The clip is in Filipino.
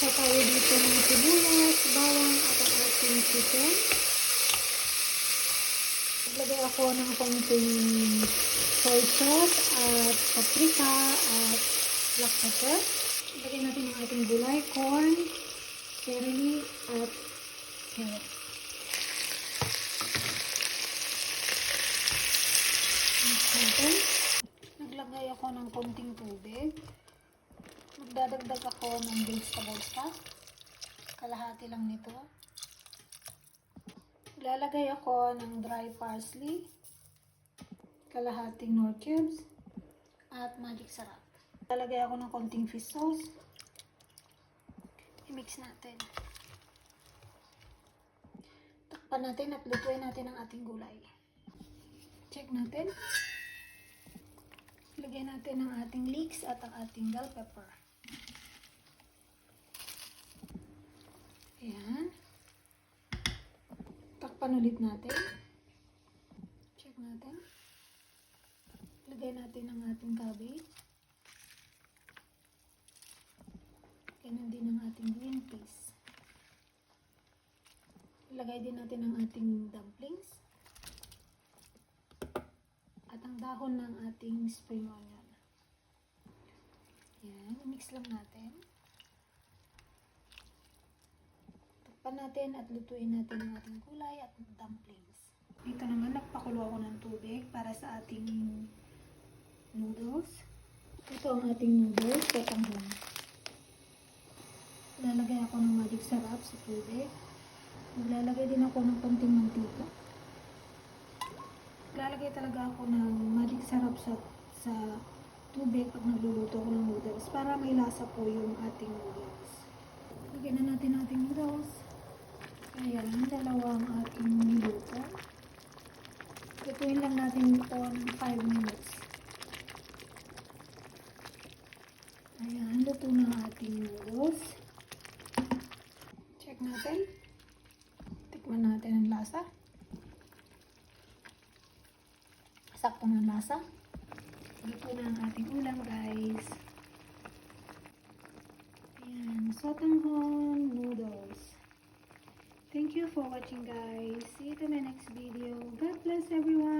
Maglagay tayo dito ng sibuyas, bawang at ang ating chicken. Maglagay ako ng konting soy sauce at paprika at black pepper. Maglagay natin ang ating gulay, corn, celery at carrot. Naglagay ako ng konting tubig. Magdadagdag ako ng vegetable stock. Kalahati lang nito. Lalagay ako ng dry parsley, kalahating nor cubes, at magic sarap. Lalagay ako ng konting fish sauce. I-mix natin. Takpan natin at lutuin natin ang ating gulay. Check natin. Lagyan natin ang ating leeks at ang ating bell pepper. Ayan. Takpan ulit natin. Check natin. Lagay natin ang ating cabbage. Ganun din ang ating green peas. Ilagay din natin ang ating dumplings. At ang dahon ng ating spring onion. Ayan. Mix lang natin. Takpan natin at lutuin natin ang ating gulay at dumplings. Dito naman, nagpakulo ako ng tubig para sa ating noodles. Ito ang ating noodles, katanghon. Lalagay ako ng magic sarap sa tubig. Maglalagay din ako ng konting mantika. Lalagay talaga ako ng magic sarap sa tubig pag nagluluto ko ng noodles para may lasa po yung ating noodles. Lagyan na natin ating noodles. Ayan, dalawang ating niluto. Lutuin lang natin ito ng 5 minutes. Ayan, luto na ang ating noodles. Check natin. Tikman natin ang lasa. Sakto ng lasa. Luto na ang ating ulam, guys. Ayan, sotanghon noodles. Thank you for watching, guys. See you to my next video. God bless everyone.